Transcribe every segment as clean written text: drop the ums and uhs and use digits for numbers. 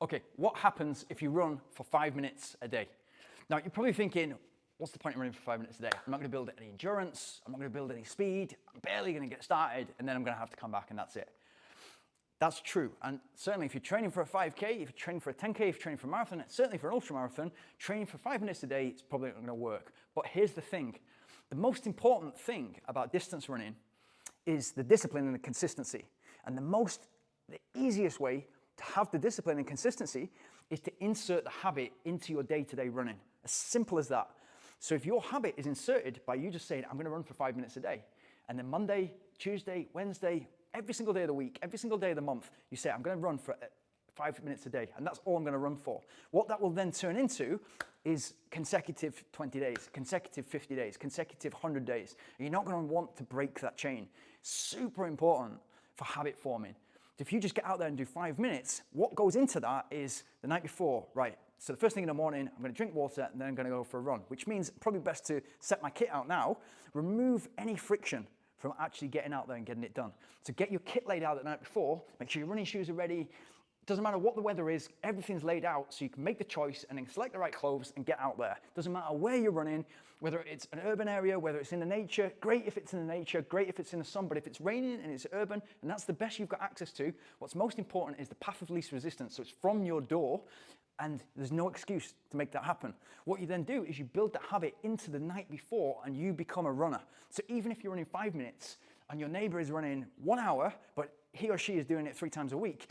Okay, what happens if you run for 5 minutes a day? Now, you're probably thinking, what's the point of running for 5 minutes a day? I'm not going to build any endurance. I'm not going to build any speed. I'm barely going to get started, and then I'm going to have to come back, and that's it. That's true. And certainly if you're training for a 5K, if you're training for a 10K, if you're training for a marathon, and certainly for an ultra marathon, training for 5 minutes a day, it's probably not going to work. But here's the thing. The most important thing about distance running is the discipline and the consistency. And the easiest way to have the discipline and consistency is to insert the habit into your day-to-day running. As simple as that. So if your habit is inserted by you just saying, I'm going to run for 5 minutes a day, and then Monday, Tuesday, Wednesday, every single day of the week, every single day of the month, you say, I'm going to run for 5 minutes a day, and that's all I'm going to run for. What that will then turn into is consecutive 20 days, consecutive 50 days, consecutive 100 days. And you're not going to want to break that chain. Super important for habit forming. If you just get out there and do 5 minutes, what goes into that is the night before, right? So the first thing in the morning, I'm going to drink water and then I'm going to go for a run, which means probably best to set my kit out now, remove any friction from actually getting out there and getting it done. So get your kit laid out the night before, make sure your running shoes are ready. Doesn't matter what the weather is, everything's laid out so you can make the choice and then select the right clothes and get out there. Doesn't matter where you're running, whether it's an urban area, whether it's in the nature, great if it's in the nature, great if it's in the sun, but if it's raining and it's urban and that's the best you've got access to, what's most important is the path of least resistance. So it's from your door and there's no excuse to make that happen. What you then do is you build that habit into the night before and you become a runner. So even if you're running 5 minutes and your neighbor is running 1 hour, but he or she is doing it 3 times a week,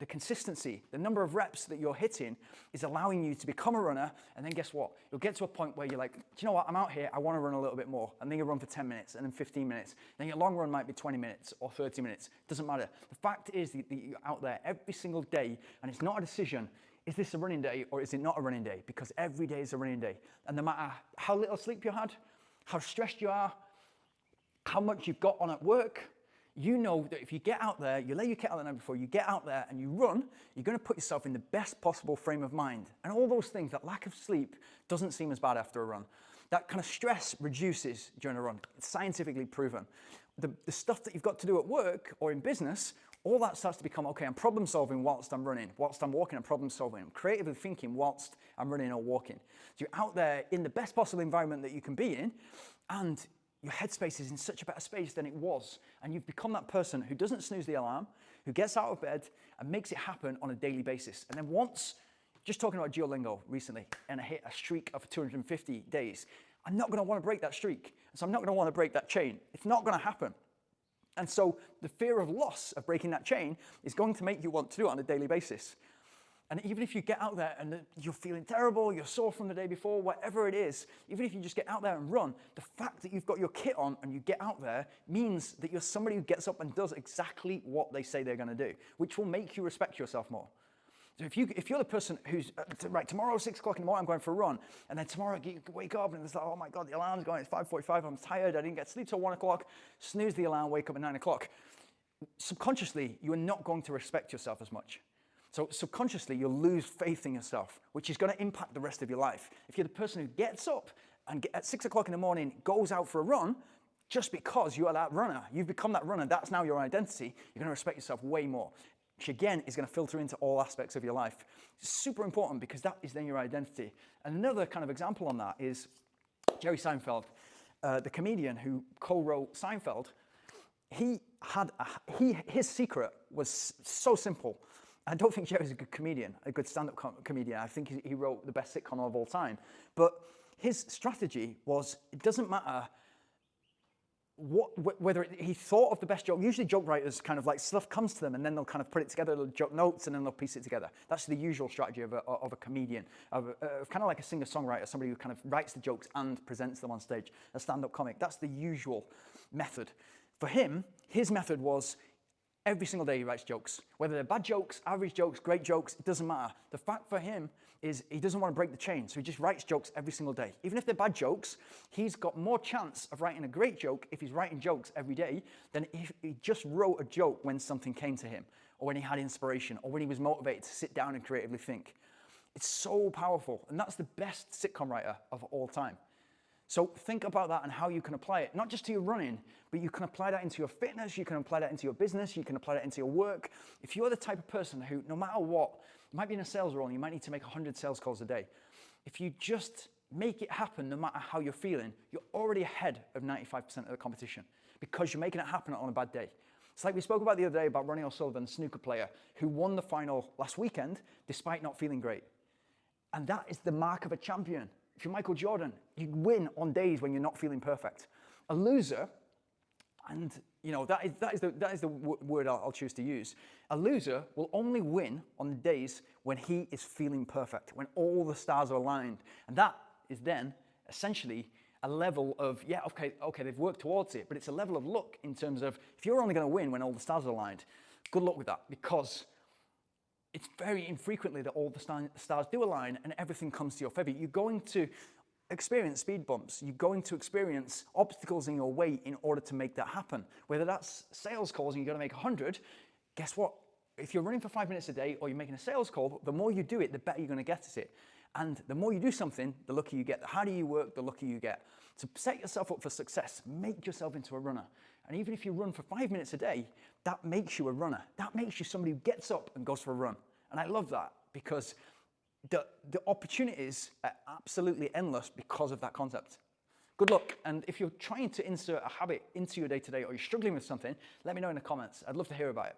the consistency, the number of reps that you're hitting is allowing you to become a runner. And then guess what? You'll get to a point where you're like, do you know what? I'm out here. I want to run a little bit more. And then you run for 10 minutes and then 15 minutes. Then your long run might be 20 minutes or 30 minutes. Doesn't matter. The fact is that you're out there every single day and it's not a decision. Is this a running day or is it not a running day? Because every day is a running day. And no matter how little sleep you had, how stressed you are, how much you've got on at work, you know that if you get out there, you lay your kit out the night before, you get out there and you run, you're going to put yourself in the best possible frame of mind. And all those things, that lack of sleep doesn't seem as bad after a run. That kind of stress reduces during a run. It's scientifically proven. The stuff that you've got to do at work or in business, all that starts to become, okay, I'm problem solving whilst I'm running. Whilst I'm walking, I'm problem solving. I'm creatively thinking whilst I'm running or walking. So you're out there in the best possible environment that you can be in, and your headspace is in such a better space than it was. And you've become that person who doesn't snooze the alarm, who gets out of bed and makes it happen on a daily basis. And then once, just talking about Duolingo recently, and I hit a streak of 250 days, I'm not going to want to break that streak. So I'm not going to want to break that chain. It's not going to happen. And so the fear of loss of breaking that chain is going to make you want to do it on a daily basis. And even if you get out there and you're feeling terrible, you're sore from the day before, whatever it is, even if you just get out there and run, the fact that you've got your kit on and you get out there means that you're somebody who gets up and does exactly what they say they're going to do, which will make you respect yourself more. So if you're the person who's, right, tomorrow 6 o'clock in the morning, I'm going for a run, and then tomorrow you wake up and it's like, oh my God, the alarm's going, it's 5:45, I'm tired, I didn't get sleep till 1 o'clock, snooze the alarm, wake up at 9 o'clock. Subconsciously, you are not going to respect yourself as much. So subconsciously, you'll lose faith in yourself, which is going to impact the rest of your life. If you're the person who gets up and at 6 o'clock in the morning goes out for a run, just because you are that runner, you've become that runner, that's now your identity, you're going to respect yourself way more, which again is going to filter into all aspects of your life. It's super important because that is then your identity. And another kind of example on that is Jerry Seinfeld, the comedian who co-wrote Seinfeld. His secret was so simple. I don't think Jerry's a good comedian, a good stand-up comedian. I think he wrote the best sitcom of all time. But his strategy was, it doesn't matter whether he thought of the best joke. Usually joke writers kind of like stuff comes to them and then they'll kind of put it together, they'll joke notes and then they'll piece it together. That's the usual strategy of a comedian, of kind of like a singer-songwriter, somebody who kind of writes the jokes and presents them on stage, a stand-up comic. That's the usual method. For him, his method was, every single day he writes jokes. Whether they're bad jokes, average jokes, great jokes, it doesn't matter. The fact for him is he doesn't want to break the chain, so he just writes jokes every single day. Even if they're bad jokes, he's got more chance of writing a great joke if he's writing jokes every day than if he just wrote a joke when something came to him, or when he had inspiration, or when he was motivated to sit down and creatively think. It's so powerful, and that's the best sitcom writer of all time. So think about that and how you can apply it, not just to your running, but you can apply that into your fitness, you can apply that into your business, you can apply that into your work. If you're the type of person who, no matter what, You might be in a sales role and you might need to make 100 sales calls a day. If you just make it happen no matter how you're feeling, you're already ahead of 95% of the competition because you're making it happen on a bad day. It's like we spoke about the other day about Ronnie O'Sullivan, the snooker player, who won the final last weekend despite not feeling great. And that is the mark of a champion. If you're Michael Jordan, you win on days when you're not feeling perfect. A loser, and that is the word I'll choose to use. A loser will only win on the days when he is feeling perfect, when all the stars are aligned. And that is then essentially a level of, okay, they've worked towards it, but it's a level of luck in terms of if you're only going to win when all the stars are aligned, good luck with that, because it's very infrequently that all the stars do align and everything comes to your favor. You're going to experience speed bumps. You're going to experience obstacles in your way in order to make that happen. Whether that's sales calls and you're going to make 100, guess what? If you're running for 5 minutes a day or you're making a sales call, the more you do it, the better you're going to get at it. And the more you do something, the luckier you get. The harder you work, the luckier you get. So set yourself up for success. Make yourself into a runner. And even if you run for 5 minutes a day, that makes you a runner. That makes you somebody who gets up and goes for a run. And I love that because the opportunities are absolutely endless because of that concept. Good luck. And if you're trying to insert a habit into your day-to-day or you're struggling with something, let me know in the comments. I'd love to hear about it.